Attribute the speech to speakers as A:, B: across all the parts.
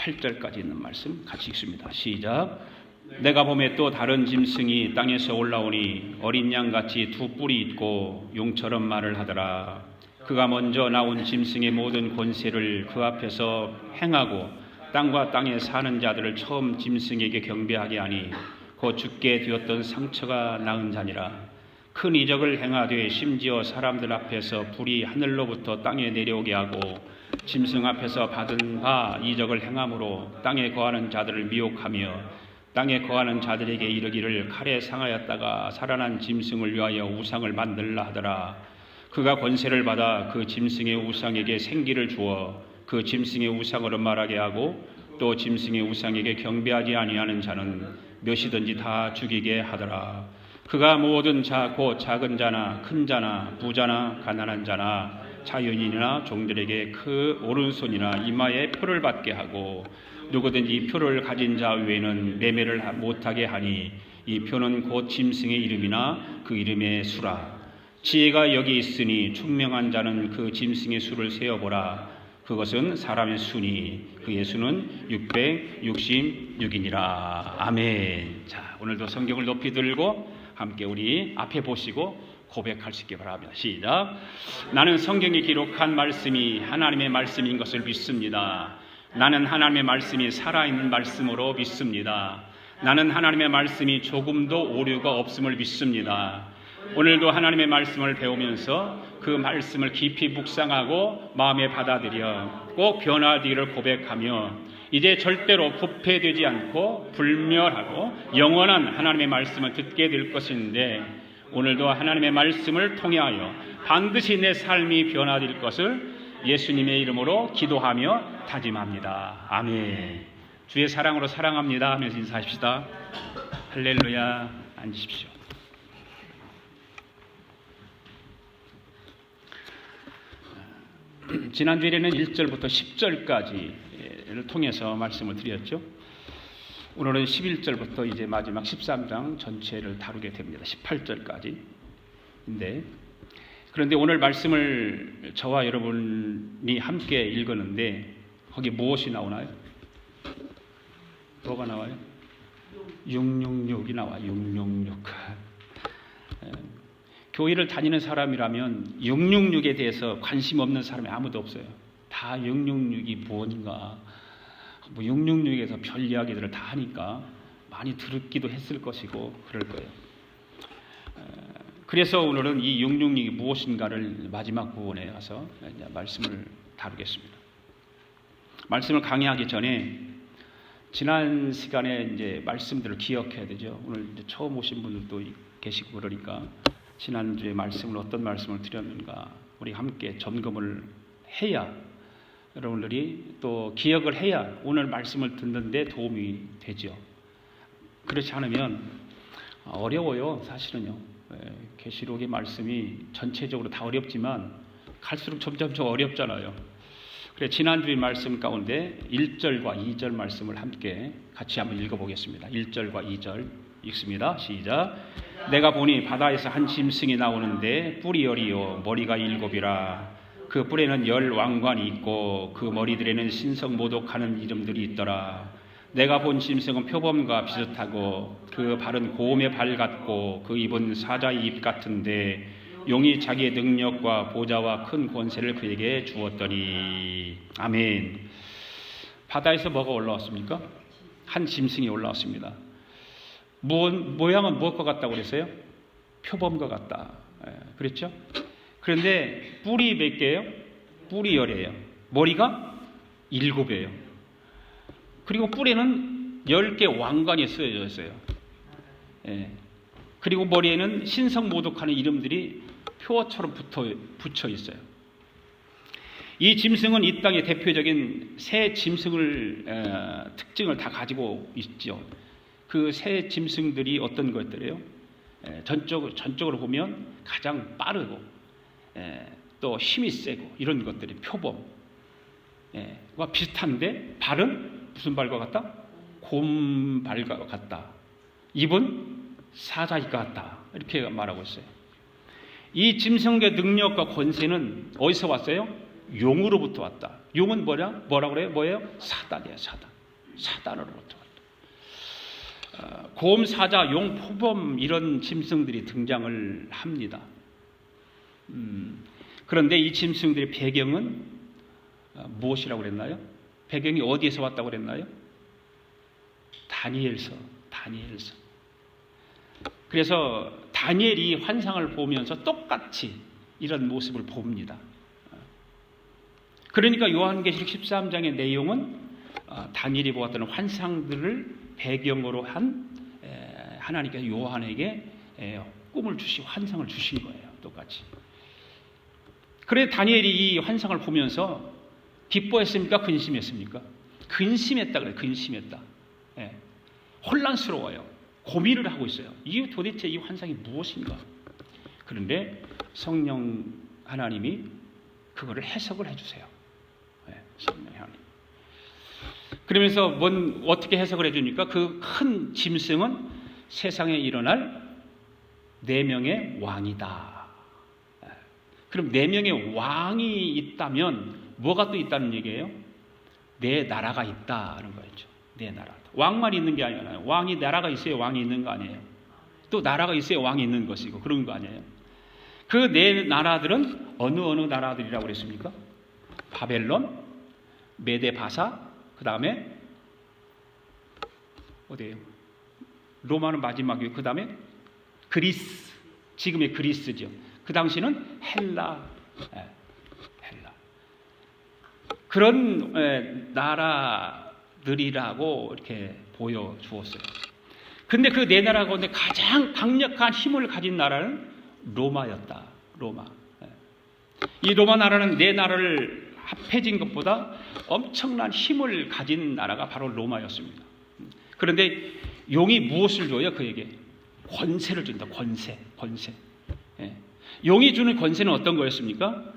A: 18절까지 있는 말씀 같이 읽습니다. 시작. 내가 보매 또 다른 짐승이 땅에서 올라오니 어린 양같이 두 뿔이 있고 용처럼 말을 하더라. 그가 먼저 나온 짐승의 모든 권세를 그 앞에서 행하고 땅과 땅에 사는 자들을 처음 짐승에게 경배하게 하니 곧 죽게 되었던 상처가 나은 자니라. 큰 이적을 행하되 심지어 사람들 앞에서 불이 하늘로부터 땅에 내려오게 하고 짐승 앞에서 받은 바 이적을 행함으로 땅에 거하는 자들을 미혹하며 땅에 거하는 자들에게 이르기를 칼에 상하였다가 살아난 짐승을 위하여 우상을 만들라 하더라. 그가 권세를 받아 그 짐승의 우상에게 생기를 주어 그 짐승의 우상으로 말하게 하고 또 짐승의 우상에게 경배하지 아니하는 자는 몇이든지 다 죽이게 하더라. 그가 모든 자 곧 작은 자나 큰 자나 부자나 가난한 자나 자유인이나 종들에게 그 오른손이나 이마에 표를 받게 하고 누구든지 이 표를 가진 자 외에는 매매를 못하게 하니 이 표는 곧 짐승의 이름이나 그 이름의 수라. 지혜가 여기 있으니 총명한 자는 그 짐승의 수를 세어보라. 그것은 사람의 수니 그의 수는 666이니라. 아멘. 자, 오늘도 성경을 높이 들고 함께 우리 앞에 보시고 고백할 수 있게 바랍니다. 시작. 나는 성경에 기록한 말씀이 하나님의 말씀인 것을 믿습니다. 나는 하나님의 말씀이 살아있는 말씀으로 믿습니다. 나는 하나님의 말씀이 조금도 오류가 없음을 믿습니다. 오늘도 하나님의 말씀을 배우면서 그 말씀을 깊이 묵상하고 마음에 받아들여 꼭 변화되기를 고백하며 이제 절대로 부패되지 않고 불멸하고 영원한 하나님의 말씀을 듣게 될 것인데 오늘도 하나님의 말씀을 통하여 반드시 내 삶이 변화될 것을 예수님의 이름으로 기도하며 다짐합니다. 아멘. 주의 사랑으로 사랑합니다 하면서 인사합시다. 할렐루야. 앉으십시오. 지난주에는 1절부터 10절까지를 통해서 말씀을 드렸죠. 오늘은 11절부터 이제 마지막 13장 전체를 다루게 됩니다. 18절까지인데 그런데 오늘 말씀을 저와 여러분이 함께 읽었는데 거기 무엇이 나오나요? 뭐가 나와요? 666이 나와요. 666. 교회를 다니는 사람이라면 666에 대해서 관심 없는 사람이 아무도 없어요. 다 666이 뭔가 666에서 별 이야기들을 다 하니까 많이 들었기도 했을 것이고 그럴 거예요. 그래서 오늘은 이 666이 무엇인가를 마지막 부분에 가서 말씀을 다루겠습니다. 말씀을 강의하기 전에 지난 시간에 이제 말씀들을 기억해야 되죠. 오늘 이제 처음 오신 분들도 계시고 그러니까 지난주에 말씀을 어떤 말씀을 드렸는가 우리 함께 점검을 해야 여러분들이 또 기억을 해야 오늘 말씀을 듣는데 도움이 되죠. 그렇지 않으면 어려워요. 사실은요. 계시록의 말씀이 전체적으로 다 어렵지만 갈수록 점점 더 어렵잖아요. 그래 지난주의 말씀 가운데 1절과 2절 말씀을 함께 같이 한번 읽어보겠습니다. 1절과 2절 읽습니다. 시작. 내가 보니 바다에서 한 짐승이 나오는데 뿔이 10이요 머리가 7이라. 그 뿔에는 10 왕관이 있고 그 머리들에는 신성모독하는 이름들이 있더라. 내가 본 짐승은 표범과 비슷하고 그 발은 곰의 발 같고 그 입은 사자의 입 같은데 용이 자기의 능력과 보좌와 큰 권세를 그에게 주었더니. 아멘. 바다에서 뭐가 올라왔습니까? 한 짐승이 올라왔습니다. 모양은 무엇과 같다고 그랬어요? 표범과 같다. 그랬죠? 그런데 뿔이 몇 개예요? 뿔이 10이에요. 머리가 7이에요. 그리고 뿔에는 10개 왕관이 쓰여져 있어요. 그리고 머리에는 신성모독하는 이름들이 표어처럼 붙여 있어요. 이 짐승은 이 땅의 대표적인 새 짐승을 특징을 다 가지고 있죠. 그 새 짐승들이 어떤 것들이에요? 전적으로 보면 가장 빠르고 또 힘이 세고 이런 것들이 표범과 비슷한데 발은 무슨 발과 같다? 곰 발과 같다. 입은 사자의 것 같다. 이렇게 말하고 있어요. 이 짐승의 능력과 권세는 어디서 왔어요? 용으로부터 왔다. 용은 뭐라고 그래요? 뭐예요? 사단이에요. 사단으로부터 왔다. 곰, 사자, 용, 표범 이런 짐승들이 등장을 합니다. 그런데 이 짐승들의 배경은 무엇이라고 그랬나요? 배경이 어디에서 왔다고 그랬나요? 다니엘서. 그래서 다니엘이 환상을 보면서 똑같이 이런 모습을 봅니다. 그러니까 요한계시록 13장의 내용은 다니엘이 보았던 환상들을 배경으로 한 하나님께서 요한에게 꿈을 주시고 환상을 주신 거예요. 똑같이. 그래 다니엘이 이 환상을 보면서 기뻐했습니까? 근심했습니까? 근심했다 그래요. 근심했다. 혼란스러워요. 고민을 하고 있어요. 이 도대체 이 환상이 무엇인가? 그런데 성령 하나님이 그거를 해석을 해주세요. 성령 하나님. 그러면서 어떻게 해석을 해주니까 그 큰 짐승은 세상에 일어날 4명의 왕이다. 그럼 4명의 왕이 있다면 뭐가 또 있다는 얘기예요? 내 나라가 있다는 거죠. 내 나라. 왕만 있는 게 아니잖아요. 왕이 나라가 있어야 왕이 있는 거 아니에요. 또 나라가 있어야 왕이 있는 것이고 그런 거 아니에요. 그 네 나라들은 어느 나라들이라고 그랬습니까? 바벨론, 메데바사, 그 다음에 어디예요? 로마는 마지막이고 그 다음에 그리스, 지금의 그리스죠. 그 당시는 헬라. 그런 나라들이라고 이렇게 보여주었어요. 근데 그 네 나라 가운데 가장 강력한 힘을 가진 나라는 로마였다. 로마. 이 로마 나라는 네 나라를 합해진 것보다 엄청난 힘을 가진 나라가 바로 로마였습니다. 그런데 용이 무엇을 줘요? 그에게 권세를 준다. 권세. 용이 주는 권세는 어떤 거였습니까?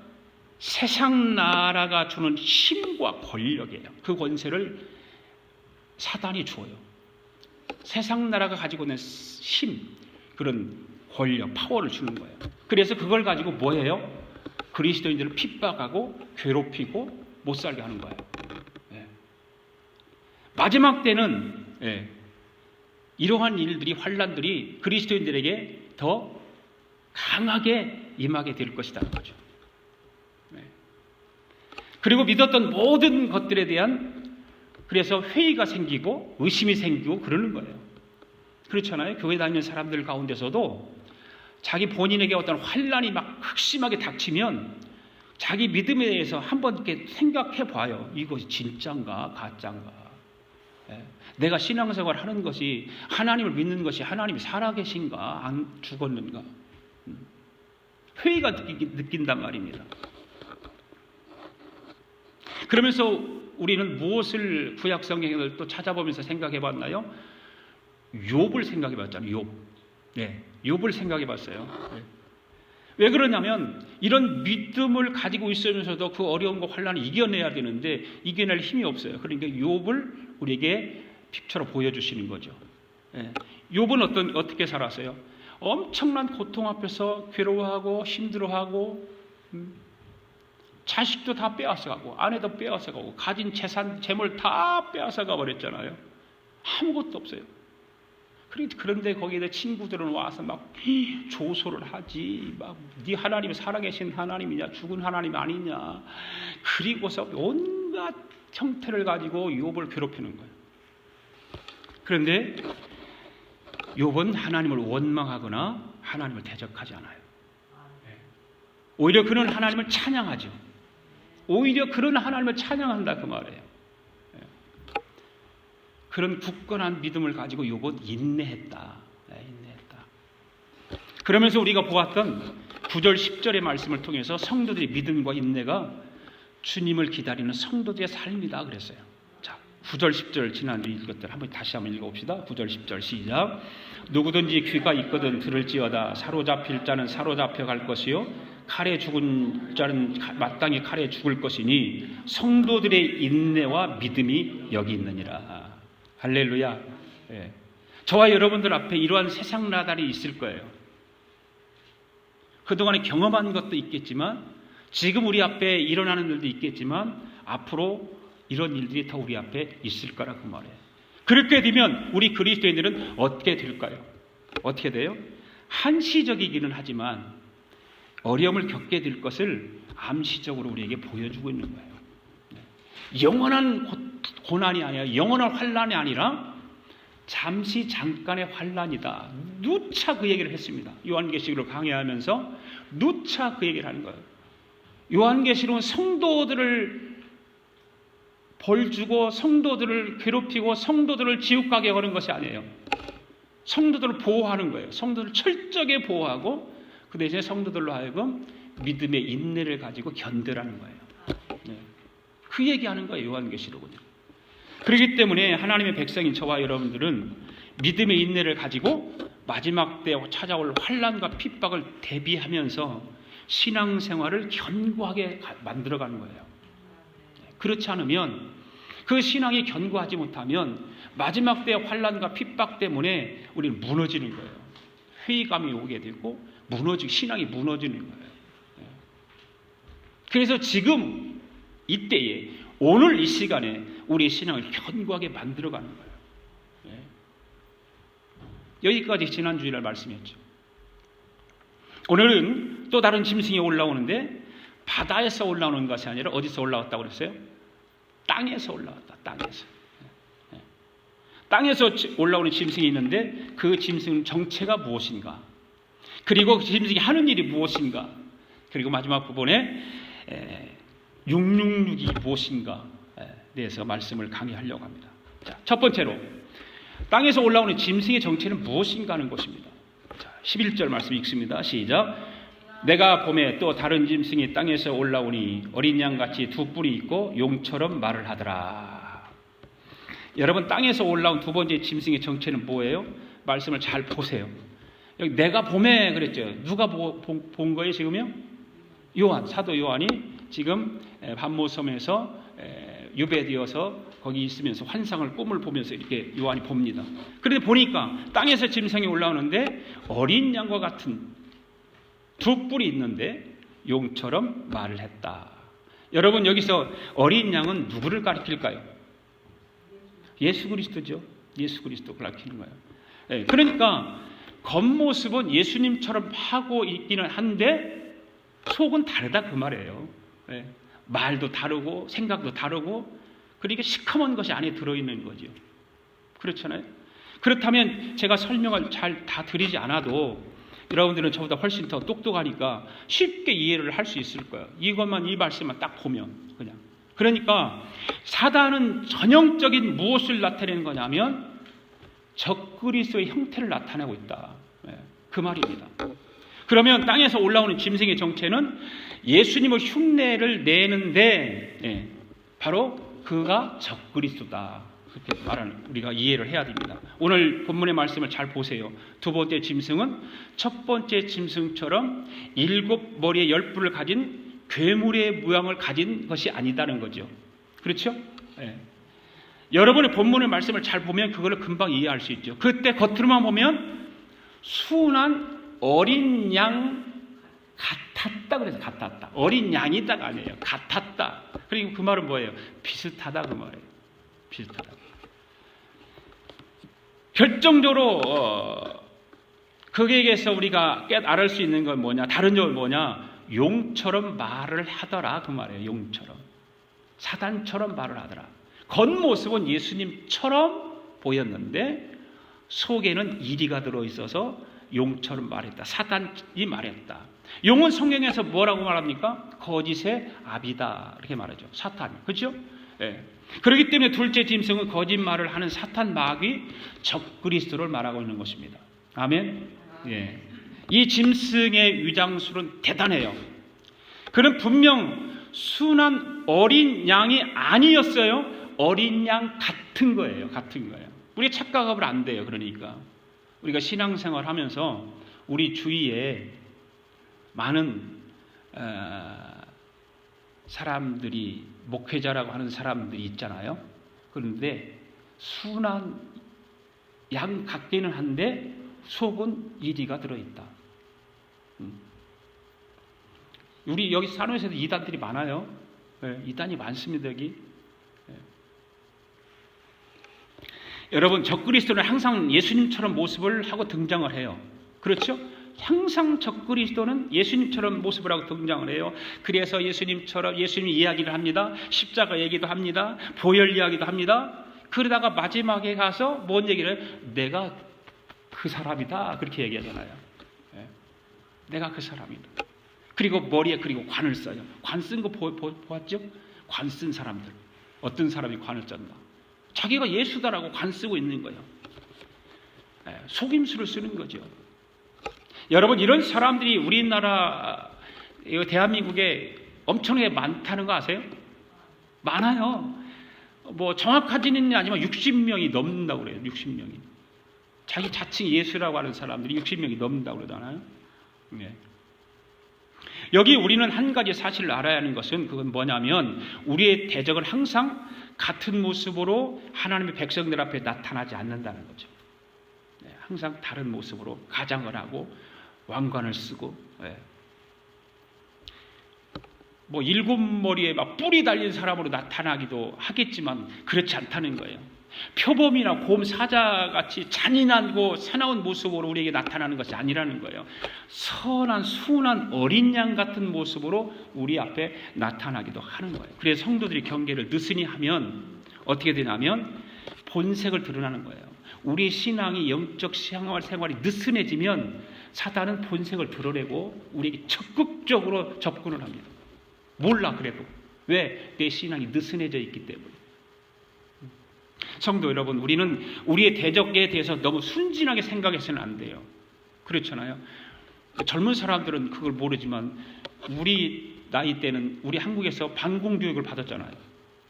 A: 세상 나라가 주는 힘과 권력이에요. 그 권세를 사단이 주어요. 세상 나라가 가지고 있는 힘, 그런 권력, 파워를 주는 거예요. 그래서 그걸 가지고 뭐예요? 그리스도인들을 핍박하고 괴롭히고 못 살게 하는 거예요. 마지막 때는 이러한 일들이, 환란들이 그리스도인들에게 더 강하게 임하게 될 것이라는 거죠. 그리고 믿었던 모든 것들에 대한 그래서 회의가 생기고 의심이 생기고 그러는 거예요. 그렇잖아요. 교회 다니는 사람들 가운데서도 자기 본인에게 어떤 환란이 막 극심하게 닥치면 자기 믿음에 대해서 한번 이렇게 생각해 봐요. 이것이 진짜인가 가짜인가. 내가 신앙생활을 하는 것이, 하나님을 믿는 것이 하나님이 살아계신가 안 죽었는가. 회의가 느낀단 말입니다. 그러면서 우리는 무엇을 구약 성경을 또 찾아보면서 생각해 봤나요? 욥을 생각해 봤잖아요. 욥을 생각해 봤어요. 왜 그러냐면 이런 믿음을 가지고 있으면서도 그 어려움과 환란을 이겨내야 되는데 이겨낼 힘이 없어요. 그러니까 욥을 우리에게 픽처로 보여주시는 거죠. 욥은 어떻게 살았어요? 엄청난 고통 앞에서 괴로워하고 힘들어하고 자식도 다 빼앗아가고 아내도 빼앗아가고 가진 재산, 재물 다 빼앗아가 버렸잖아요. 아무것도 없어요. 그런데 거기에 친구들은 와서 막 조소를 하지. 막 네 하나님이 살아계신 하나님이냐 죽은 하나님 아니냐. 그리고서 온갖 형태를 가지고 욥을 괴롭히는 거예요. 그런데 욥은 하나님을 원망하거나 하나님을 대적하지 않아요. 오히려 그는 하나님을 찬양하죠. 오히려 그런 하나님을 찬양한다 그 말이에요. 그런 굳건한 믿음을 가지고 욥은 인내했다. 그러면서 우리가 보았던 9절 10절의 말씀을 통해서 성도들의 믿음과 인내가 주님을 기다리는 성도들의 삶이다 그랬어요. 자, 9절 10절 지난주 읽었던 한번 다시 한번 읽어봅시다. 9절 10절 시작. 누구든지 귀가 있거든 들을지어다. 사로잡힐 자는 사로잡혀 갈 것이요 칼에 죽은 자는 마땅히 칼에 죽을 것이니 성도들의 인내와 믿음이 여기 있느니라. 할렐루야. 저와 여러분들 앞에 이러한 세상 나달이 있을 거예요. 그동안에 경험한 것도 있겠지만 지금 우리 앞에 일어나는 일도 있겠지만 앞으로 이런 일들이 더 우리 앞에 있을 거라 그 말이에요. 그렇게 되면 우리 그리스도인들은 어떻게 될까요? 어떻게 돼요? 한시적이기는 하지만 어려움을 겪게 될 것을 암시적으로 우리에게 보여주고 있는 거예요. 영원한 고난이 아니라, 영원한 환난이 아니라 잠시 잠깐의 환난이다. 누차 그 얘기를 했습니다. 요한계시록을 강해하면서 누차 그 얘기를 하는 거예요. 요한계시록은 성도들을 벌주고 성도들을 괴롭히고 성도들을 지옥 가게 하는 것이 아니에요. 성도들을 보호하는 거예요. 성도들을 철저하게 보호하고 그 대신에 성도들로 하여금 믿음의 인내를 가지고 견뎌라는 거예요. 그 얘기하는 거예요. 요한계시록은요. 그렇기 때문에 하나님의 백성인 저와 여러분들은 믿음의 인내를 가지고 마지막 때 찾아올 환난과 핍박을 대비하면서 신앙생활을 견고하게 만들어가는 거예요. 그렇지 않으면 그 신앙이 견고하지 못하면 마지막 때 환난과 핍박 때문에 우리는 무너지는 거예요. 회의감이 오게 되고 신앙이 무너지는 거예요. 그래서 지금 이때에 오늘 이 시간에 우리의 신앙을 견고하게 만들어가는 거예요. 여기까지 지난 주일날 말씀이었죠. 오늘은 또 다른 짐승이 올라오는데 바다에서 올라오는 것이 아니라 어디서 올라왔다고 그랬어요? 땅에서 올라왔다. 땅에서 올라오는 짐승이 있는데 그 짐승 정체가 무엇인가? 그리고 그 짐승이 하는 일이 무엇인가? 그리고 마지막 부분에 666이 무엇인가에 대해서 말씀을 강의하려고 합니다. 자, 첫 번째로 땅에서 올라오는 짐승의 정체는 무엇인가 하는 것입니다. 자, 11절 말씀 읽습니다. 시작. 내가 봄에 또 다른 짐승이 땅에서 올라오니 어린 양같이 두 뿔이 있고 용처럼 말을 하더라. 여러분, 땅에서 올라온 두 번째 짐승의 정체는 뭐예요? 말씀을 잘 보세요. 여기 내가 봄에 그랬죠. 누가 본 거예요 지금요? 사도 요한이 지금 반모섬에서 유배되어서 거기 있으면서 환상을 꿈을 보면서 이렇게 요한이 봅니다. 그런데 보니까 땅에서 짐승이 올라오는데 어린 양과 같은 두 뿔이 있는데 용처럼 말을 했다. 여러분, 여기서 어린 양은 누구를 가리킬까요? 예수 그리스도죠. 예수 그리스도 가리키는 거예요. 그러니까 겉모습은 예수님처럼 하고 있기는 한데 속은 다르다 그 말이에요. 말도 다르고 생각도 다르고 그러니까 시커먼 것이 안에 들어있는 거죠. 그렇잖아요. 그렇다면 제가 설명을 잘 다 드리지 않아도 여러분들은 저보다 훨씬 더 똑똑하니까 쉽게 이해를 할 수 있을 거예요. 이 말씀만 딱 보면 그냥. 그러니까 사단은 전형적인 무엇을 나타내는 거냐면 적그리스도의 형태를 나타내고 있다. 그 말입니다. 그러면 땅에서 올라오는 짐승의 정체는 예수님의 흉내를 내는데 바로 그가 적그리스도다. 그렇게 말하는 우리가 이해를 해야 됩니다. 오늘 본문의 말씀을 잘 보세요. 두 번째 짐승은 첫 번째 짐승처럼 7머리에 10뿔을 가진 괴물의 모양을 가진 것이 아니다는 거죠. 그렇죠? 여러분의 본문의 말씀을 잘 보면 그거를 금방 이해할 수 있죠. 그때 겉으로만 보면 순한 어린 양 같았다 그래서 같았다. 어린 양이다가 아니에요. 같았다. 그리고 그 말은 뭐예요? 비슷하다 그 말이에요. 비슷하다. 결정적으로 거기에서 우리가 알을 수 있는 건 뭐냐? 다른 점은 뭐냐? 용처럼 말을 하더라 그 말이에요. 용처럼. 사단처럼 말을 하더라. 겉모습은 예수님처럼 보였는데 속에는 이리가 들어있어서 용처럼 말했다. 사단이 말했다. 용은 성경에서 뭐라고 말합니까? 거짓의 아비다 이렇게 말하죠. 사탄. 그렇죠? 그렇기 때문에 둘째 짐승은 거짓말을 하는 사탄 마귀 적그리스도를 말하고 있는 것입니다. 아멘. 이 짐승의 위장술은 대단해요. 그는 분명 순한 어린 양이 아니었어요. 어린 양 같은 거예요. 같은 거예요. 우리가 착각하면 안 돼요. 그러니까 우리가 신앙생활 하면서 우리 주위에 많은 사람들이 목회자라고 하는 사람들이 있잖아요. 그런데 순한 양 같기는 한데 속은 이리가 들어있다. 우리 여기 산호에서도 이단들이 많아요. 이단이 많습니다, 여기. 여러분, 적그리스도는 항상 예수님처럼 모습을 하고 등장을 해요. 그렇죠? 항상 적그리스도는 예수님처럼 모습을 하고 등장을 해요. 그래서 예수님처럼 예수님 이야기를 합니다. 십자가 얘기도 합니다. 보혈 이야기도 합니다. 그러다가 마지막에 가서 뭔 얘기를 해요? 내가 그 사람이다. 그렇게 얘기하잖아요. 내가 그 사람이다. 그리고 머리에 그리고 관을 써요. 관 쓴 거 보았죠? 관 쓴 사람들. 어떤 사람이 관을 썼나? 자기가 예수다라고 관 쓰고 있는 거예요. 속임수를 쓰는 거죠. 여러분, 이런 사람들이 우리나라 대한민국에 엄청나게 많다는 거 아세요? 많아요. 뭐 정확하지는 아니지만 60명이 넘는다고 그래요. 60명이. 자기 자칭 예수라고 하는 사람들이 60명이 넘는다고 그러잖아요. 네. 여기 우리는 한 가지 사실을 알아야 하는 것은 그건 뭐냐면 우리의 대적은 항상 같은 모습으로 하나님의 백성들 앞에 나타나지 않는다는 거죠. 네, 항상 다른 모습으로 가장을 하고 왕관을 쓰고, 뭐 일곱 머리에 막 뿔이 달린 사람으로 나타나기도 하겠지만 그렇지 않다는 거예요. 표범이나 곰 사자같이 잔인하고 사나운 모습으로 우리에게 나타나는 것이 아니라는 거예요. 선한 순한 어린 양 같은 모습으로 우리 앞에 나타나기도 하는 거예요. 그래서 성도들이 경계를 느슨히 하면 어떻게 되냐면 본색을 드러나는 거예요. 우리 신앙이 영적 생활이 느슨해지면 사단은 본색을 드러내고 우리에게 적극적으로 접근을 합니다. 몰라 그래도. 왜? 내 신앙이 느슨해져 있기 때문에. 성도 여러분, 우리는 우리의 대적에 대해서 너무 순진하게 생각해서는 안 돼요. 그렇잖아요. 젊은 사람들은 그걸 모르지만 우리 나이 때는 우리 한국에서 반공교육을 받았잖아요.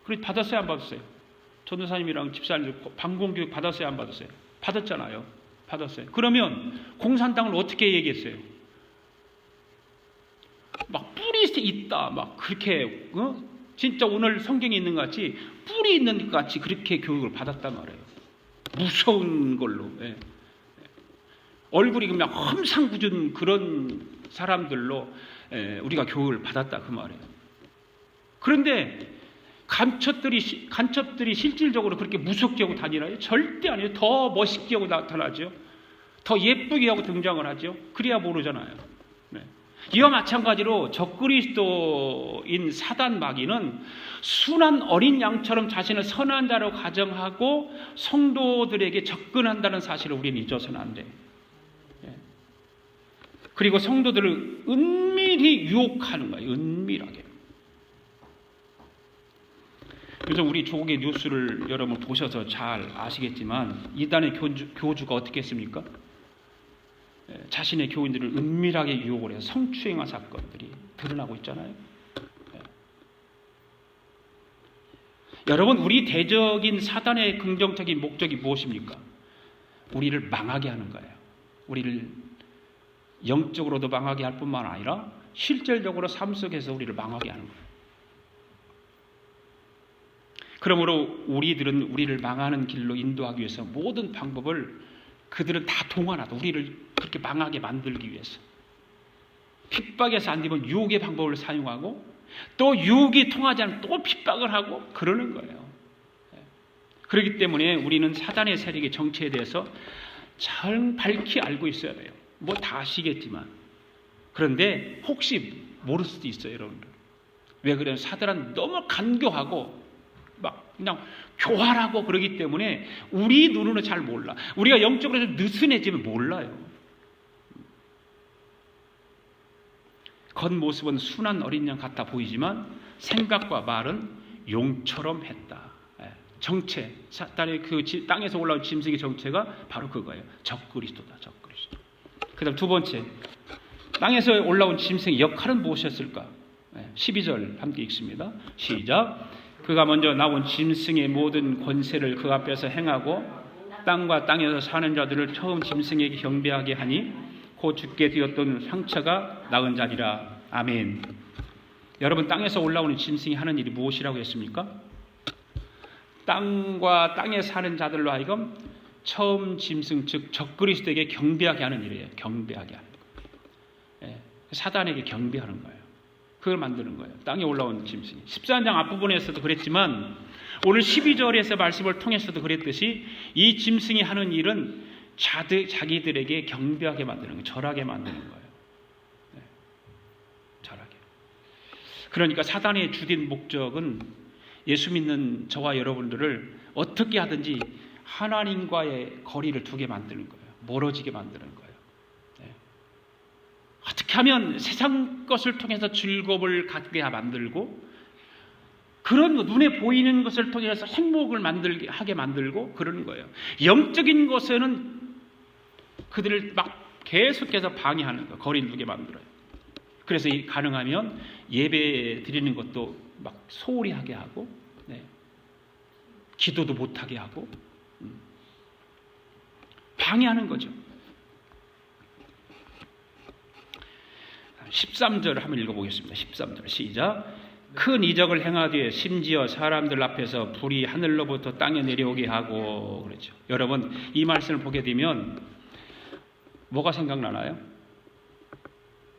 A: 그래 받았어요, 안 받았어요? 전도사님이랑 집사님들 반공교육 받았어요, 안 받았어요? 받았잖아요. 받았어요. 그러면 공산당을 어떻게 얘기했어요? 막 뿔이 있다, 막 그렇게 진짜 오늘 성경에 있는 것 같이 뿔이 있는 것 같이 그렇게 교육을 받았단 말이에요. 무서운 걸로. 얼굴이 그냥 험상궂은 그런 사람들로 우리가 교육을 받았다 그 말이에요. 그런데 간첩들이 실질적으로 그렇게 무섭게 하고 다니나요? 절대 아니에요. 더 멋있게 하고 나타나죠. 더 예쁘게 하고 등장을 하죠. 그래야 모르잖아요. 이와 마찬가지로 적그리스도인 사단 마귀는 순한 어린 양처럼 자신을 선한 자로 가정하고 성도들에게 접근한다는 사실을 우리는 잊어서는 안 돼요. 그리고 성도들을 은밀히 유혹하는 거예요. 은밀하게. 요즘 우리 조국의 뉴스를 여러분 보셔서 잘 아시겠지만 이단의 교주가 어떻게 했습니까? 자신의 교인들을 은밀하게 유혹을 해서 성추행한 사건들이 드러나고 있잖아요. 여러분, 우리 대적인 사단의 긍정적인 목적이 무엇입니까? 우리를 망하게 하는 거예요. 우리를 영적으로도 망하게 할 뿐만 아니라 실질적으로 삶 속에서 우리를 망하게 하는 거예요. 그러므로 우리들은 우리를 망하는 길로 인도하기 위해서 모든 방법을 그들은 다 동원하다. 우리를 그렇게 망하게 만들기 위해서. 핍박에서 안 되면 유혹의 방법을 사용하고 또 유혹이 통하지 않으면 또 핍박을 하고 그러는 거예요. 그렇기 때문에 우리는 사단의 세력의 정체에 대해서 잘 밝히 알고 있어야 돼요. 뭐 다 아시겠지만. 그런데 혹시 모를 수도 있어요, 여러분들. 왜 그래요? 사단은 너무 간교하고 막 그냥 교활하고 그러기 때문에 우리 눈으로는 잘 몰라. 우리가 영적으로 좀 느슨해지면 몰라요. 겉모습은 순한 어린 양 같아 보이지만 생각과 말은 용처럼 했다. 정체, 사단의 그 땅에서 올라온 짐승의 정체가 바로 그거예요. 적그리스도다. 적그리스도. 그 다음 두 번째, 땅에서 올라온 짐승의 역할은 무엇이었을까? 12절 함께 읽습니다. 시작. 그가 먼저 나온 짐승의 모든 권세를 그 앞에서 행하고 땅과 땅에서 사는 자들을 처음 짐승에게 경배하게 하니 곧 죽게 되었던 상처가 나은 자리라. 아멘. 여러분, 땅에서 올라오는 짐승이 하는 일이 무엇이라고 했습니까? 땅과 땅에 사는 자들로 하여금 처음 짐승, 즉 적그리스도에게 경배하게 하는 일이에요. 경배하게 하는 거예요. 사단에게 경배하는 거예요. 그걸 만드는 거예요. 땅에 올라온 짐승이. 14장 앞부분에서도 그랬지만 오늘 12절에서 말씀을 통해서도 그랬듯이 이 짐승이 하는 일은 자기들에게 경배하게 만드는 거예요. 절하게 만드는 거예요. 네. 절하게. 그러니까 사단의 주된 목적은 예수 믿는 저와 여러분들을 어떻게 하든지 하나님과의 거리를 두게 만드는 거예요. 멀어지게 만드는 거예요. 네. 어떻게 하면 세상 것을 통해서 즐거움을 갖게 만들고 그런 눈에 보이는 것을 통해서 행복을 하게 만들고 그러는 거예요. 영적인 것에는 그들을 막 계속해서 방해하는 거예요. 거리를 두게 만들어요. 그래서 가능하면 예배 드리는 것도 막 소홀히 하게 하고 네. 기도도 못하게 하고 방해하는 거죠. 13절 한번 읽어보겠습니다. 13절 시작. 큰 이적을 행하되 심지어 사람들 앞에서 불이 하늘로부터 땅에 내려오게 하고 그렇죠. 여러분 이 말씀을 보게 되면 뭐가 생각나나요?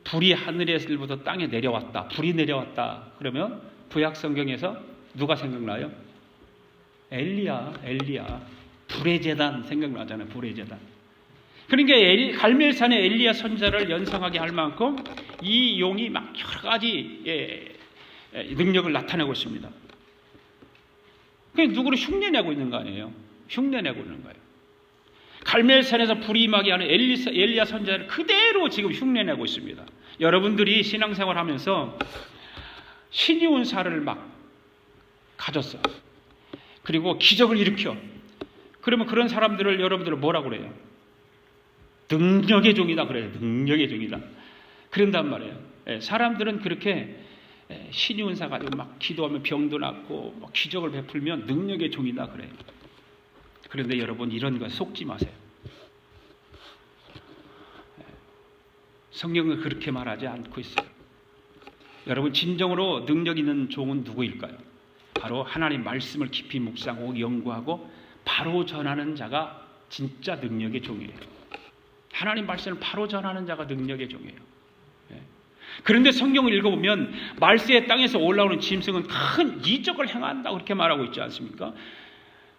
A: 불이 하늘에서부터 땅에 내려왔다. 불이 내려왔다. 그러면 구약 성경에서 누가 생각나요? 엘리야. 불의 제단 생각나잖아요. 불의 제단. 그러니까 갈멜산의 엘리야 선지자를 연상하게 할 만큼 이 용이 막 여러 가지 능력을 나타내고 있습니다. 그게 누구를 흉내내고 있는 거 아니에요? 흉내내고 있는 거예요. 갈멜산에서 불이 임하게 하는 엘리야 선지자를 그대로 지금 흉내내고 있습니다. 여러분들이 신앙생활하면서 신이 운사를 막 가졌어. 그리고 기적을 일으켜. 그러면 그런 사람들을 여러분들은 뭐라고 그래요? 능력의 종이다 그래요. 능력의 종이다. 그런단 말이에요. 사람들은 그렇게 신이 운사 가지고 막 기도하면 병도 낫고 막 기적을 베풀면 능력의 종이다 그래요. 그런데 여러분 이런 거 속지 마세요. 성경은 그렇게 말하지 않고 있어요. 여러분 진정으로 능력 있는 종은 누구일까요? 바로 하나님 말씀을 깊이 묵상하고 연구하고 바로 전하는 자가 진짜 능력의 종이에요. 하나님 말씀을 바로 전하는 자가 능력의 종이에요. 그런데 성경을 읽어보면 말세의 땅에서 올라오는 짐승은 큰 이적을 행한다고 그렇게 말하고 있지 않습니까?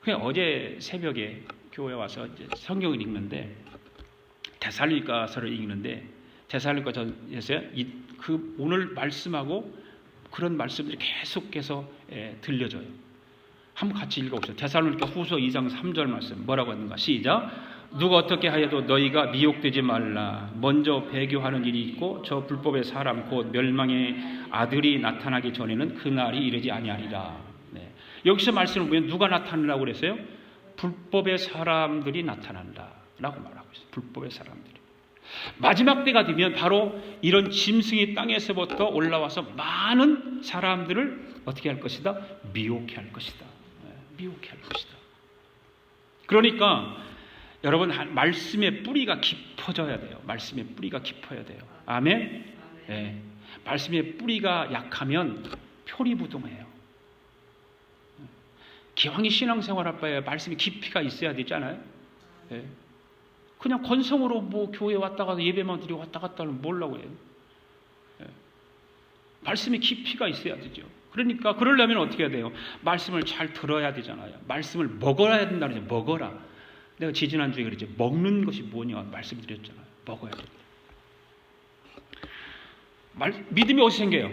A: 그냥 어제 새벽에 교회 와서 이제 성경을 읽는데 데살로니가서를 읽는데 데살로니가전에서 그 오늘 말씀하고 그런 말씀들이 계속해서 들려져요. 한번 같이 읽어보세요. 데살로니가 후서 2장 3절 말씀 뭐라고 했는가? 시작. 누가 어떻게 하여도 너희가 미혹되지 말라. 먼저 배교하는 일이 있고 저 불법의 사람 곧 멸망의 아들이 나타나기 전에는 그날이 이르지 아니하리라. 네. 여기서 말씀을 보면 누가 나타나라고 그랬어요? 불법의 사람들이 나타난다 라고 말하고 있어요. 불법의 사람들이. 마지막 때가 되면 바로 이런 짐승이 땅에서부터 올라와서 많은 사람들을 어떻게 할 것이다? 미혹해 할 것이다. 미혹해 할 것이다. 그러니까 여러분 말씀의 뿌리가 깊어져야 돼요. 말씀의 뿌리가 깊어야 돼요. 아멘? 네. 말씀의 뿌리가 약하면 표리부동해요. 기왕이 신앙생활할 바에 말씀이 깊이가 있어야 되잖아요. 네. 그냥 건성으로 뭐 교회 왔다 가서 예배만 드리고 왔다 갔다 하면 뭐라고 해요? 네. 말씀이 깊이가 있어야 되죠. 그러니까 그러려면 어떻게 해야 돼요? 말씀을 잘 들어야 되잖아야 말씀을 먹어야 된다는 거죠. 먹어라. 내가 지지난주에 그랬죠. 먹는 것이 뭐냐 말씀드렸잖아요. 먹어야 됩니다. 믿음이 어디서 생겨요?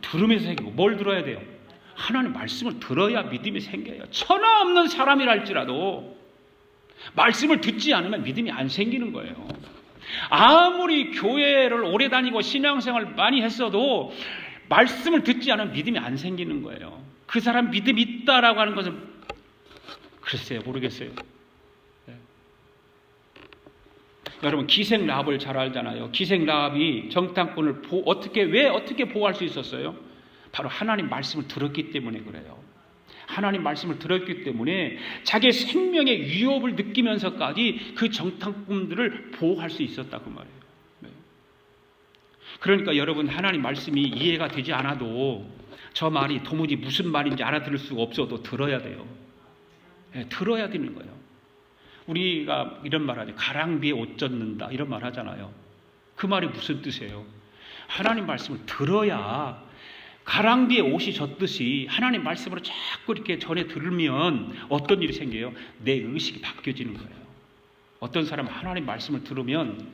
A: 들으면서 생기고. 뭘 들어야 돼요? 하나님 말씀을 들어야 믿음이 생겨요. 천하 없는 사람이라 할지라도 말씀을 듣지 않으면 믿음이 안 생기는 거예요. 아무리 교회를 오래 다니고 신앙생활을 많이 했어도 말씀을 듣지 않으면 믿음이 안 생기는 거예요. 그 사람 믿음이 있다라고 하는 것은 글쎄요, 모르겠어요. 네. 여러분 기생 라합을 잘 알잖아요. 기생 라합이 정탐꾼을 왜 어떻게 보호할 수 있었어요? 바로 하나님 말씀을 들었기 때문에 그래요. 하나님 말씀을 들었기 때문에 자기의 생명의 위협을 느끼면서까지 그 정탐꾼들을 보호할 수 있었다 그 말이에요. 네. 그러니까 여러분 하나님 말씀이 이해가 되지 않아도 저 말이 도무지 무슨 말인지 알아들을 수가 없어도 들어야 돼요. 네, 들어야 되는 거예요. 우리가 이런 말 하죠. 가랑비에 옷 젖는다 이런 말 하잖아요. 그 말이 무슨 뜻이에요? 하나님 말씀을 들어야 가랑비에 옷이 젖듯이 하나님 말씀으로 자꾸 이렇게 전해 들으면 어떤 일이 생겨요? 내 의식이 바뀌어지는 거예요. 어떤 사람은 하나님 말씀을 들으면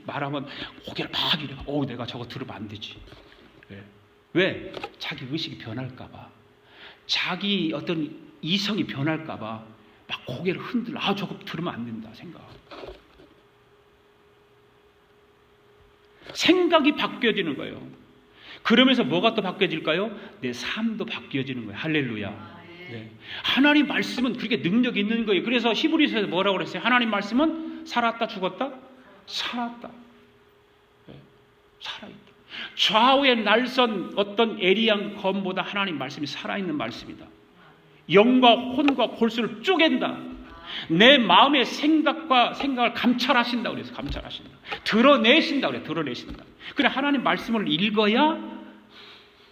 A: 말하면 고개를 막 이래. 내가 저거 들으면 안 되지. 왜? 자기 의식이 변할까 봐. 자기 어떤 이성이 변할까 봐 막 고개를 흔들어. 저거 들으면 안 된다 생각. 생각이 바뀌어지는 거예요. 그러면서 뭐가 또 바뀌어질까요? 내 삶도 바뀌어지는 거예요. 할렐루야. 네. 하나님 말씀은 그렇게 능력이 있는 거예요. 그래서 히브리서에서 뭐라고 그랬어요? 하나님 말씀은 살았다 죽었다? 살았다. 네. 살아있다. 좌우에 날선 어떤 에리양 검보다 하나님 말씀이 살아있는 말씀이다. 영과 혼과 골수를 쪼갠다. 내 마음의 생각을 감찰하신다 그래서 감찰하신다. 드러내신다 그래. 드러내신다. 그래 하나님 말씀을 읽어야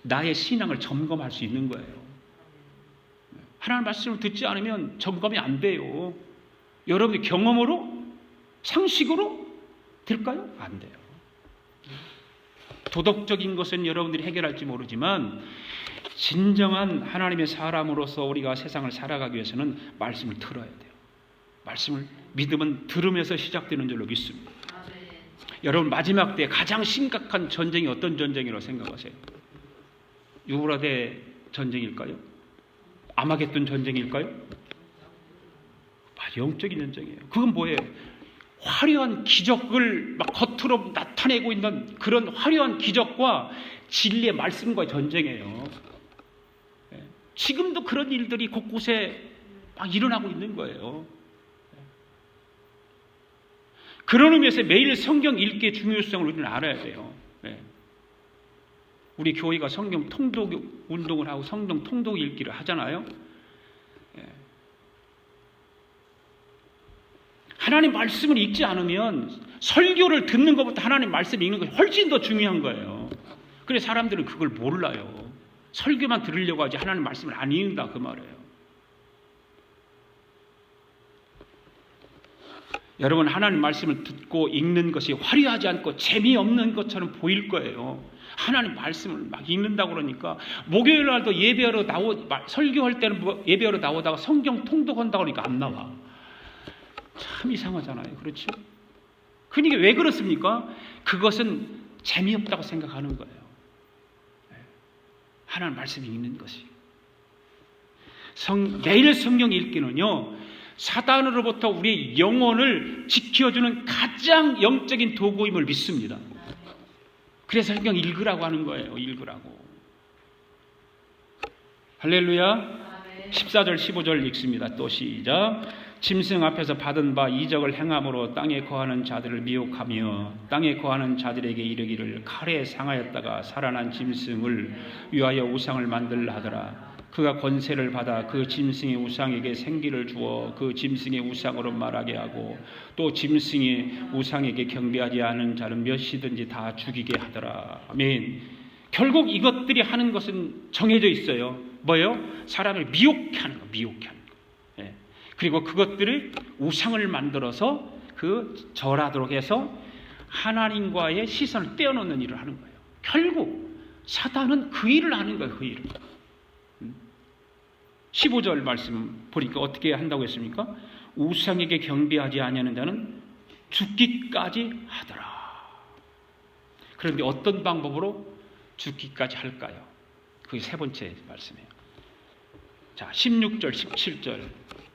A: 나의 신앙을 점검할 수 있는 거예요. 하나님 말씀을 듣지 않으면 점검이 안 돼요. 여러분이 경험으로 상식으로 될까요? 안 돼요. 도덕적인 것은 여러분들이 해결할지 모르지만 진정한 하나님의 사람으로서 우리가 세상을 살아가기 위해서는 말씀을 들어야 돼요. 말씀을 믿음은 들으면서 시작되는 줄로 믿습니다. 여러분 마지막 때 가장 심각한 전쟁이 어떤 전쟁이라고 생각하세요? 유브라데 전쟁일까요? 아마겟돈 전쟁일까요? 영적인 전쟁이에요. 그건 뭐예요? 화려한 기적을 막 겉으로 나타내고 있는 그런 화려한 기적과 진리의 말씀과의 전쟁이에요. 지금도 그런 일들이 곳곳에 막 일어나고 있는 거예요. 그런 의미에서 매일 성경 읽기의 중요성을 우리는 알아야 돼요. 우리 교회가 성경 통독 운동을 하고 성경 통독 읽기를 하잖아요. 하나님 말씀을 읽지 않으면 설교를 듣는 것보다 하나님 말씀 읽는 것이 훨씬 더 중요한 거예요. 그래서 사람들은 그걸 몰라요. 설교만 들으려고 하지 하나님 말씀을 안 읽는다 그 말이에요. 여러분 하나님 말씀을 듣고 읽는 것이 화려하지 않고 재미없는 것처럼 보일 거예요. 하나님 말씀을 막 읽는다고 그러니까 목요일 날도 예배하러 설교할 때는 예배하러 나오다가 성경 통독한다고 그러니까 안 나와. 참 이상하잖아요. 그렇죠? 그러니까 왜 그렇습니까? 그것은 재미없다고 생각하는 거예요. 하나님 말씀 읽는 것이. 매일 성경 읽기는요. 사단으로부터 우리의 영혼을 지켜주는 가장 영적인 도구임을 믿습니다. 그래서 성경 읽으라고 하는 거예요. 읽으라고. 할렐루야. 14절 15절 읽습니다. 또 시작. 짐승 앞에서 받은 바 이적을 행함으로 땅에 거하는 자들을 미혹하며 땅에 거하는 자들에게 이르기를 칼에 상하였다가 살아난 짐승을 위하여 우상을 만들라 하더라. 그가 권세를 받아 그 짐승의 우상에게 생기를 주어 그 짐승의 우상으로 말하게 하고 또 짐승의 우상에게 경배하지 않은 자는 몇이든지 다 죽이게 하더라. 아멘. 결국 이것들이 하는 것은 정해져 있어요. 뭐예요? 사람을 미혹해 하는 거, 미혹해 하는 거. 예. 그리고 그것들을 우상을 만들어서 그 절하도록 해서 하나님과의 시선을 떼어놓는 일을 하는 거예요. 결국 사단은 그 일을 하는 거예요. 그 일을. 15절 말씀 보니까 어떻게 한다고 했습니까? 우상에게 경배하지 아니하는 자는 죽기까지 하더라. 그런데 어떤 방법으로 죽기까지 할까요? 그게 세 번째 말씀이에요. 자, 16절, 17절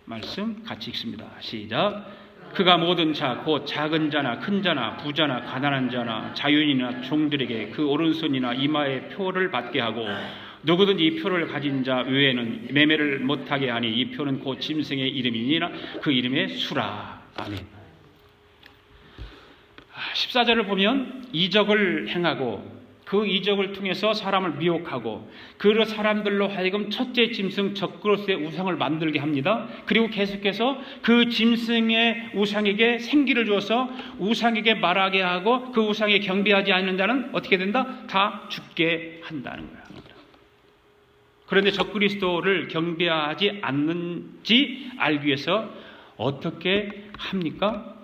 A: 말씀 같이 읽습니다. 시작. 그가 모든 자, 곧 작은 자나 큰 자나 부자나 가난한 자나 자유인이나 종들에게 그 오른손이나 이마에 표를 받게 하고 누구든지 이 표를 가진 자 외에는 매매를 못하게 하니 이 표는 곧 짐승의 이름이니라 그 이름의 수라. 아멘. 14절을 보면 이적을 행하고 그 이적을 통해서 사람을 미혹하고 그 사람들로 하여금 첫째 짐승 적그로스의 우상을 만들게 합니다. 그리고 계속해서 그 짐승의 우상에게 생기를 주어서 우상에게 말하게 하고 그 우상에 경배하지 않는 자는 어떻게 된다? 다 죽게 한다는 거야. 그런데 적그리스도를 경배하지 않는지 알기 위해서 어떻게 합니까?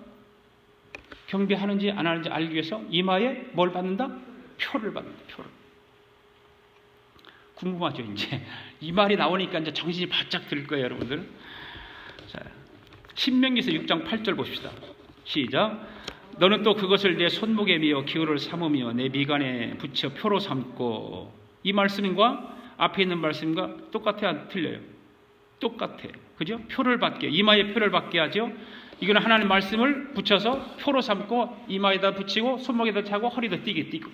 A: 경배하는지 안 하는지 알기 위해서 이마에 뭘 받는다? 표를 받는다. 표를. 궁금하죠, 이제. 이 말이 나오니까 이제 정신이 바짝 들 거예요, 여러분들. 자, 신명기서 6장 8절 봅시다. 시작. 너는 또 그것을 내 손목에 미어 기호를 삼으며 내 미간에 붙여 표로 삼고. 이 말씀과 앞에 있는 말씀과 똑같아요, 안 틀려요? 똑같아. 그죠? 표를 받게, 이마에 표를 받게 하죠. 이거는 하나님 말씀을 붙여서 표로 삼고 이마에다 붙이고 손목에다 차고 허리도 띄고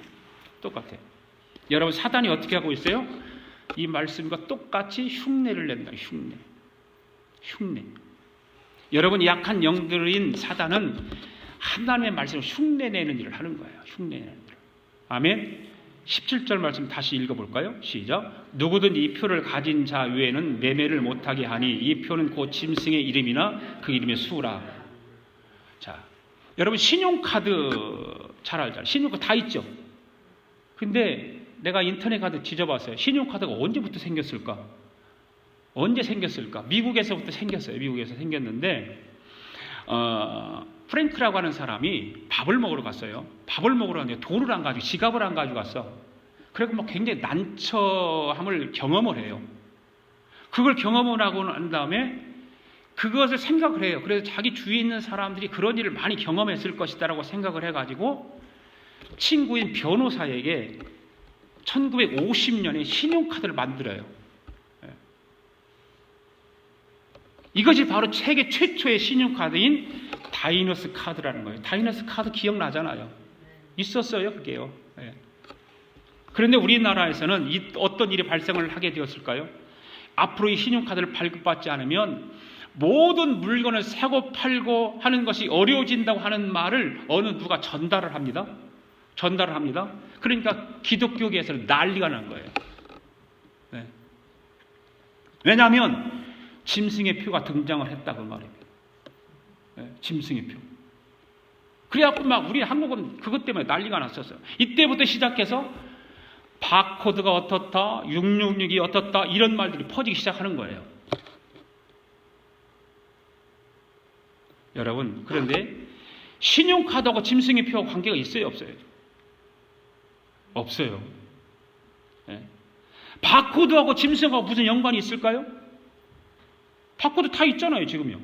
A: 똑같아요. 여러분, 사단이 어떻게 하고 있어요? 이 말씀과 똑같이 흉내를 낸다. 흉내. 여러분, 약한 영들인 사단은 하나님의 말씀을 흉내내는 일을 하는 거예요. 흉내내는 일. 아멘. 17절 말씀 다시 읽어볼까요? 시작. 누구든 이 표를 가진 자 외에는 매매를 못하게 하니 이 표는 곧 짐승의 이름이나 그 이름의 수라. 자, 여러분, 신용카드 잘 알잖아요. 신용카드 다 있죠. 근데 내가 인터넷 카드 뒤져봤어요. 신용카드가 언제부터 생겼을까? 언제 생겼을까? 미국에서부터 생겼어요. 미국에서 생겼는데 프랭크라고 하는 사람이 밥을 먹으러 갔어요. 밥을 먹으러 갔는데 돈을 안 가지고 지갑을 안 가지고 갔어. 그래서 막 굉장히 난처함을 경험을 해요. 그걸 경험을 하고 난 다음에 그것을 생각을 해요. 그래서 자기 주위에 있는 사람들이 그런 일을 많이 경험했을 것이다라고 생각을 해가지고 친구인 변호사에게 1950년에 신용카드를 만들어요. 이것이 바로 세계 최초의 신용카드인 다이너스 카드라는 거예요. 다이너스 카드 기억나잖아요. 있었어요, 그게요. 그런데 우리나라에서는 어떤 일이 발생을 하게 되었을까요? 앞으로 이 신용카드를 발급받지 않으면 모든 물건을 사고 팔고 하는 것이 어려워진다고 하는 말을 어느 누가 전달을 합니다. 그러니까 기독교계에서는 난리가 난 거예요. 왜냐하면 짐승의 표가 등장을 했다고 말입니다. 짐승의 표. 그래갖고 막 우리 한국은 그것 때문에 난리가 났었어요. 이때부터 시작해서 바코드가 어떻다, 666이 어떻다, 이런 말들이 퍼지기 시작하는 거예요. 여러분, 그런데 신용카드하고 짐승의 표하고 관계가 있어요, 없어요? 없어요. 바코드하고 짐승하고 무슨 연관이 있을까요? 바코드 다 있잖아요, 지금요.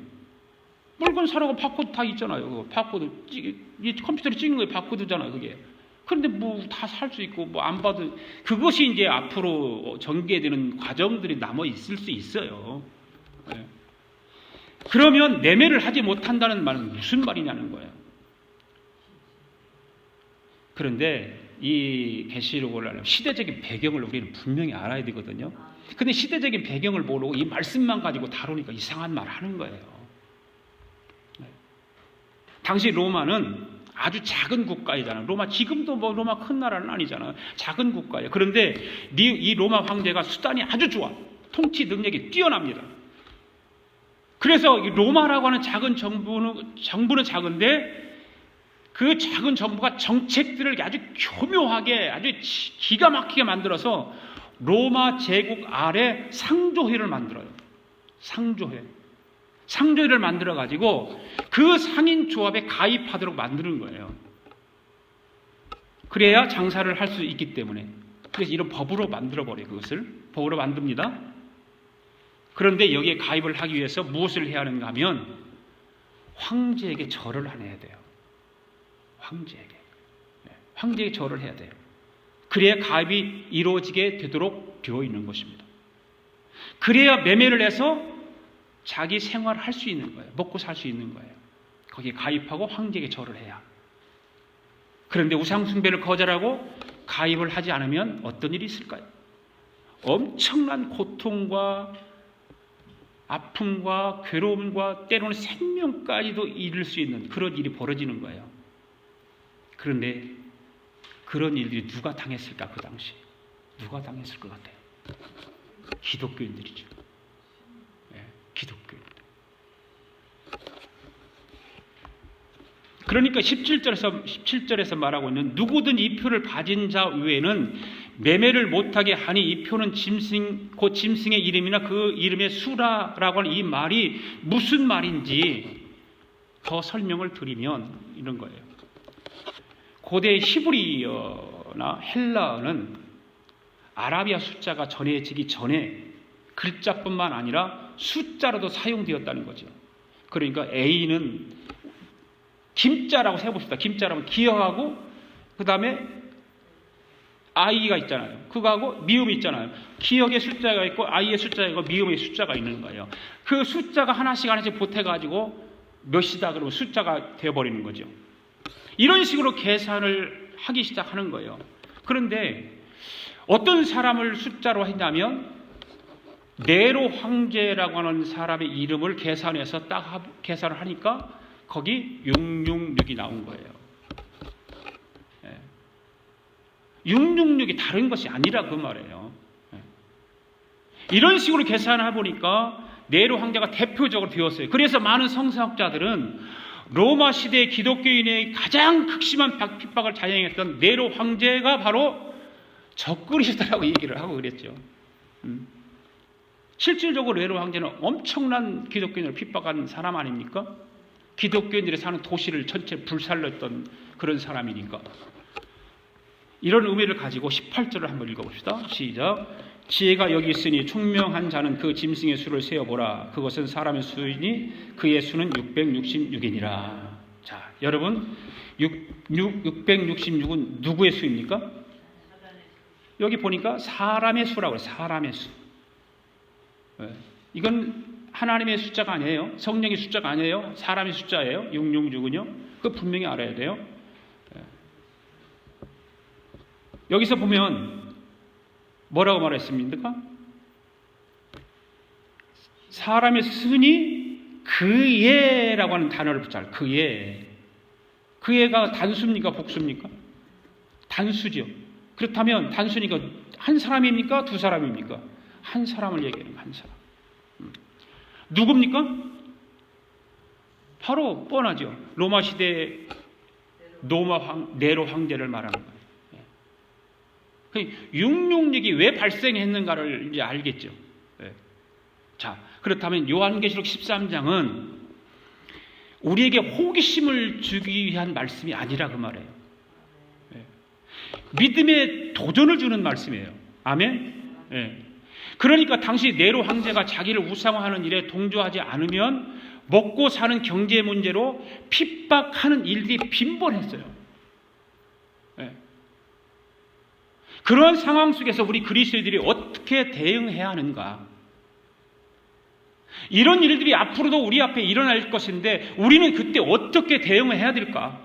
A: 물건 사려고 바코드 다 있잖아요. 그거 바코드 컴퓨터에 찍는 거에 바코드잖아요, 그게. 그런데 뭐 다 살 수 있고 뭐 안 봐도 그것이 이제 앞으로 전개되는 과정들이 남아 있을 수 있어요. 그러면 매매를 하지 못한다는 말은 무슨 말이냐는 거예요. 그런데 이 계시록을 알려면 시대적인 배경을 우리는 분명히 알아야 되거든요. 근데 시대적인 배경을 모르고 이 말씀만 가지고 다루니까 이상한 말 하는 거예요. 당시 로마는 아주 작은 국가이잖아요. 로마 지금도 뭐 로마 큰 나라는 아니잖아요. 작은 국가예요. 그런데 이 로마 황제가 수단이 아주 좋아. 통치 능력이 뛰어납니다. 그래서 이 로마라고 하는 작은 정부는 작은데 그 작은 정부가 정책들을 아주 교묘하게 아주 기가 막히게 만들어서 로마 제국 아래 상조회를 만들어요. 상조회를 만들어 가지고 그 상인 조합에 가입하도록 만드는 거예요. 그래야 장사를 할 수 있기 때문에. 그래서 이런 법으로 만들어 버려요. 그것을 법으로 만듭니다. 그런데 여기에 가입을 하기 위해서 무엇을 해야 하는가 하면 황제에게 절을 해야 돼요. 황제에게 절을 해야 돼요. 그래야 가입이 이루어지게 되도록 되어 있는 것입니다. 그래야 매매를 해서 자기 생활을 할 수 있는 거예요. 먹고 살 수 있는 거예요. 거기에 가입하고 황제에게 절을 해야. 그런데 우상숭배를 거절하고 가입을 하지 않으면 어떤 일이 있을까요? 엄청난 고통과 아픔과 괴로움과 때로는 생명까지도 잃을 수 있는 그런 일이 벌어지는 거예요. 그런데 그런 일들이 누가 당했을까? 그 당시 누가 당했을 것 같아요? 기독교인들이죠. 기독교인. 그러니까 17절에서 말하고 있는 누구든 이 표를 가진 자 외에는 매매를 못하게 하니 이 표는 곧 짐승의 이름이나 그 이름의 수라라고 하는 이 말이 무슨 말인지 더 설명을 드리면 이런 거예요. 고대 히브리어 히브리어나 헬라어는 아라비아 숫자가 전해지기 전에 글자뿐만 아니라 숫자로도 사용되었다는 거죠. 그러니까 A는 김자라고 세봅시다. 김자라면 기억하고 그 다음에 I가 있잖아요. 그거하고 미음이 있잖아요. 기억의 숫자가 있고 I의 숫자가 있고 미음의 숫자가 있는 거예요. 그 숫자가 하나씩 보태가지고 몇이다 그러면 숫자가 되어버리는 거죠. 이런 식으로 계산을 하기 시작하는 거예요. 그런데 어떤 사람을 숫자로 했냐면 네로 황제라고 하는 사람의 이름을 계산해서 딱 계산을 하니까 거기 666이 나온 거예요. 666이 다른 것이 아니라 그 말이에요. 이런 식으로 계산을 해보니까 네로 황제가 대표적으로 되었어요. 그래서 많은 성서학자들은 로마 시대 기독교인의 가장 극심한 핍박을 자행했던 네로 황제가 바로 적그리스도라고 얘기를 하고 그랬죠. 실질적으로 네로 황제는 엄청난 기독교인을 핍박한 사람 아닙니까? 기독교인들이 사는 도시를 전체 불살렸던 그런 사람이니까. 이런 의미를 가지고 18절을 한번 읽어봅시다. 시작. 지혜가 여기 있으니 총명한 자는 그 짐승의 수를 세어보라. 그것은 사람의 수이니 그의 수는 666이니라. 자, 여러분 666은 누구의 수입니까? 여기 보니까 사람의 수라고 해요. 사람의 수. 이건 하나님의 숫자가 아니에요. 성령의 숫자가 아니에요. 사람의 숫자예요. 666은요. 그거 분명히 알아야 돼요. 여기서 보면 뭐라고 말했습니까? 사람의 순이 그예라고 하는 단어를 붙여요. 그예. 그예가 단수입니까? 복수입니까? 단수죠. 그렇다면 단수니까 한 사람입니까? 두 사람입니까? 한 사람을 얘기하는 한 사람. 누굽니까? 바로 뻔하죠. 로마 시대 네로 황제를 말하는 거예요. 666이 왜 발생했는가를 이제 알겠죠. 자, 그렇다면 요한계시록 13장은 우리에게 호기심을 주기 위한 말씀이 아니라 그 말이에요. 믿음의 도전을 주는 말씀이에요. 아멘. 그러니까 당시 네로 황제가 자기를 우상화하는 일에 동조하지 않으면 먹고 사는 경제 문제로 핍박하는 일들이 빈번했어요. 그런 상황 속에서 우리 그리스도인들이 어떻게 대응해야 하는가? 이런 일들이 앞으로도 우리 앞에 일어날 것인데 우리는 그때 어떻게 대응을 해야 될까?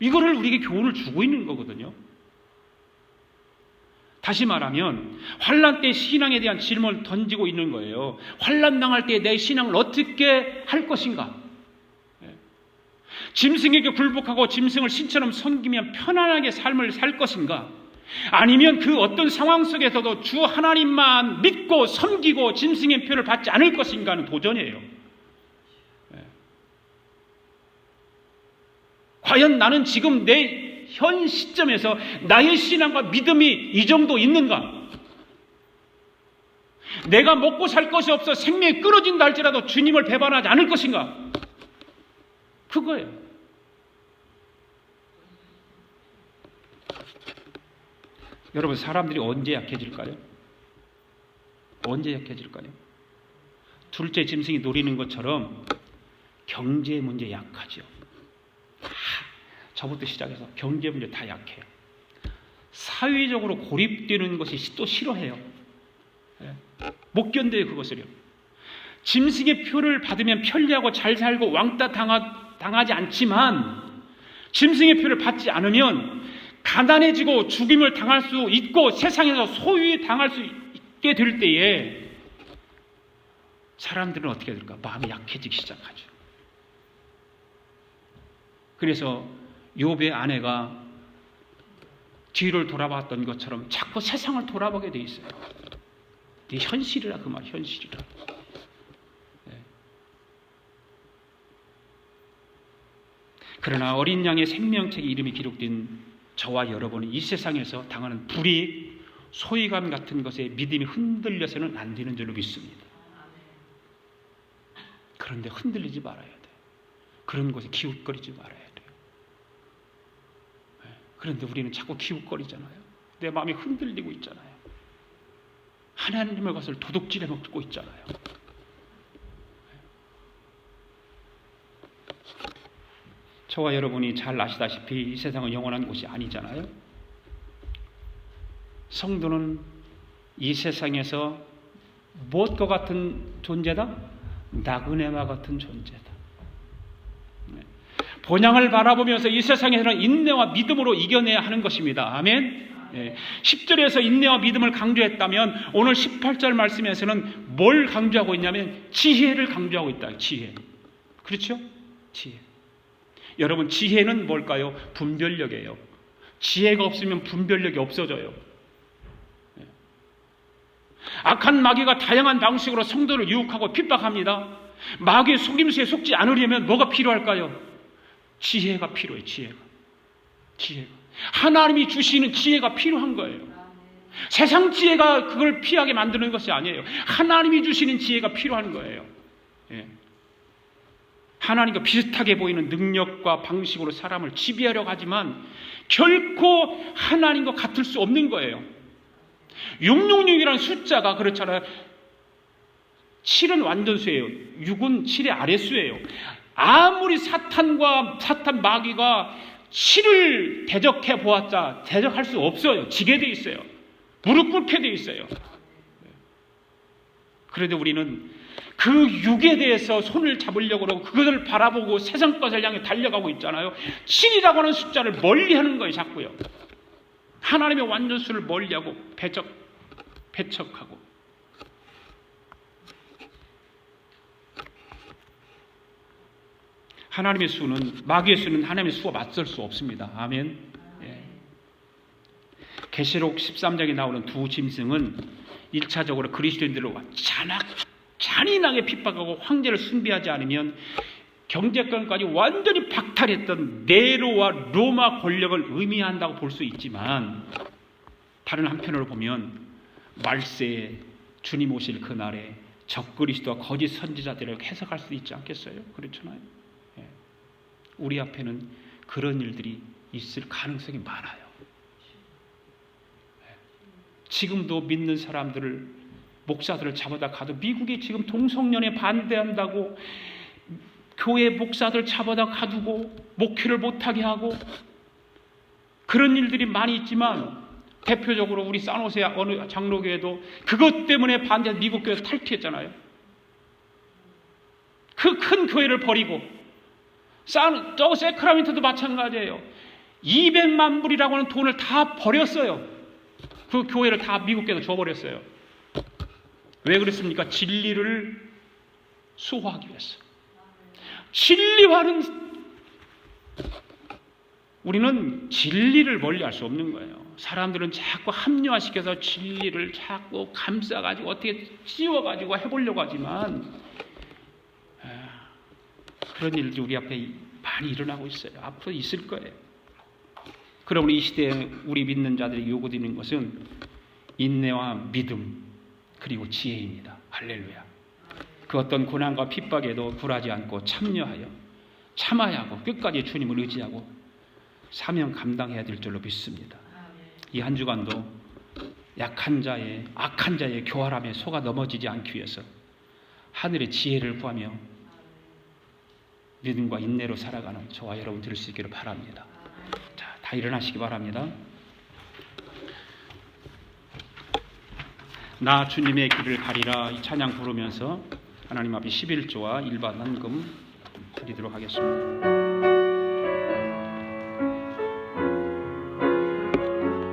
A: 이거를 우리에게 교훈을 주고 있는 거거든요. 다시 말하면 환난 때 신앙에 대한 질문을 던지고 있는 거예요. 환난 당할 때 내 신앙을 어떻게 할 것인가? 짐승에게 굴복하고 짐승을 신처럼 섬기면 편안하게 삶을 살 것인가? 아니면 그 어떤 상황 속에서도 주 하나님만 믿고 섬기고 짐승의 표를 받지 않을 것인가 하는 도전이에요. 과연 나는 지금 내 현 시점에서 나의 신앙과 믿음이 이 정도 있는가? 내가 먹고 살 것이 없어 생명이 끊어진다 할지라도 주님을 배반하지 않을 것인가? 그거예요. 여러분, 사람들이 언제 약해질까요? 언제 약해질까요? 둘째 짐승이 노리는 것처럼 경제 문제 약하죠. 저부터 시작해서 경제 문제 다 약해요. 사회적으로 고립되는 것이 또 싫어해요. 못 견뎌요, 그것을요. 짐승의 표를 받으면 편리하고 잘 살고 왕따 당하지 않지만 짐승의 표를 받지 않으면 가난해지고 죽임을 당할 수 있고 세상에서 소유에 당할 수 있게 될 때에 사람들은 어떻게 될까? 마음이 약해지기 시작하죠. 그래서 욥의 아내가 뒤를 돌아봤던 것처럼 자꾸 세상을 돌아보게 돼 있어요. 이게 현실이라 그 말, 현실이라. 그러나 어린 양의 생명책에 이름이 기록된 저와 여러분은 이 세상에서 당하는 불이익, 소외감 같은 것에 믿음이 흔들려서는 안 되는 줄로 믿습니다. 그런데 흔들리지 말아야 돼요. 그런 곳에 기웃거리지 말아야 돼요. 그런데 우리는 자꾸 기웃거리잖아요. 내 마음이 흔들리고 있잖아요. 하나님의 것을 도둑질해 먹고 있잖아요. 저와 여러분이 잘 아시다시피 이 세상은 영원한 곳이 아니잖아요. 성도는 이 세상에서 무엇과 같은 존재다? 나그네와 같은 존재다. 본향을 바라보면서 이 세상에서는 인내와 믿음으로 이겨내야 하는 것입니다. 아멘. 10절에서 인내와 믿음을 강조했다면 오늘 18절 말씀에서는 뭘 강조하고 있냐면 지혜를 강조하고 있다. 지혜. 그렇죠? 지혜. 여러분, 지혜는 뭘까요? 분별력이에요. 지혜가 없으면 분별력이 없어져요. 악한 마귀가 다양한 방식으로 성도를 유혹하고 핍박합니다. 마귀의 속임수에 속지 않으려면 뭐가 필요할까요? 지혜가 필요해요. 지혜가. 하나님이 주시는 지혜가 필요한 거예요. 세상 지혜가 그걸 피하게 만드는 것이 아니에요. 하나님이 주시는 지혜가 필요한 거예요. 하나님과 비슷하게 보이는 능력과 방식으로 사람을 지배하려고 하지만 결코 하나님과 같을 수 없는 거예요. 666이라는 숫자가 그렇잖아요. 7은 완전수예요. 6은 7의 아랫수예요. 아무리 사탄 마귀가 7을 대적해 보았자 대적할 수 없어요. 지게 돼 있어요. 무릎 꿇게 돼 있어요. 그래도 우리는 그 6에 대해서 손을 잡으려고 그러고 그것을 바라보고 세상 것을 향해 달려가고 있잖아요. 7이라고 하는 숫자를 멀리하는 거예요. 자꾸요. 하나님의 완전수를 멀리하고 배척하고. 하나님의 수는, 마귀의 수는 하나님의 수와 맞설 수 없습니다. 아멘. 계시록 13장에 나오는 두 짐승은 1차적으로 그리스도인들을 잔인하게 핍박하고 황제를 숭배하지 않으면 경제권까지 완전히 박탈했던 네로와 로마 권력을 의미한다고 볼 수 있지만, 다른 한편으로 보면 말세에 주님 오실 그날에 적그리스도와 거짓 선지자들을 해석할 수 있지 않겠어요? 그렇잖아요. 우리 앞에는 그런 일들이 있을 가능성이 많아요. 지금도 믿는 사람들을, 목사들을 잡아다 가도, 미국이 지금 동성연애 반대한다고 교회 목사들 잡아다 가두고 목회를 못하게 하고, 그런 일들이 많이 있지만 대표적으로 우리 산호세 어느 장로교회도 그것 때문에 반대해서 미국 교회에서 탈퇴했잖아요. 그 큰 교회를 버리고, 저 세크라멘토도 마찬가지예요. 200만 불이라고 하는 돈을 다 버렸어요. 그 교회를 다 미국 교회에서 줘버렸어요. 왜 그랬습니까? 진리를 수호하기 위해서. 진리와는, 우리는 진리를 멀리할 수 없는 거예요. 사람들은 자꾸 합리화시켜서 진리를 자꾸 감싸가지고 어떻게 씌워가지고 해보려고 하지만, 그런 일들이 우리 앞에 많이 일어나고 있어요. 앞으로 있을 거예요. 그러므로 이 시대에 우리 믿는 자들이 요구되는 것은 인내와 믿음 그리고 지혜입니다. 할렐루야. 그 어떤 고난과 핍박에도 굴하지 않고 참아야 하고 끝까지 주님을 의지하고 사명 감당해야 될 줄로 믿습니다. 이 한 주간도 악한 자의 교활함에 속아 넘어지지 않기 위해서 하늘의 지혜를 구하며 믿음과 인내로 살아가는 저와 여러분 될 수 있기를 바랍니다. 자, 다 일어나시기 바랍니다. 나 주님의 길을 가리라, 이 찬양 부르면서 하나님 앞에 11조와 일반 헌금 드리도록 하겠습니다.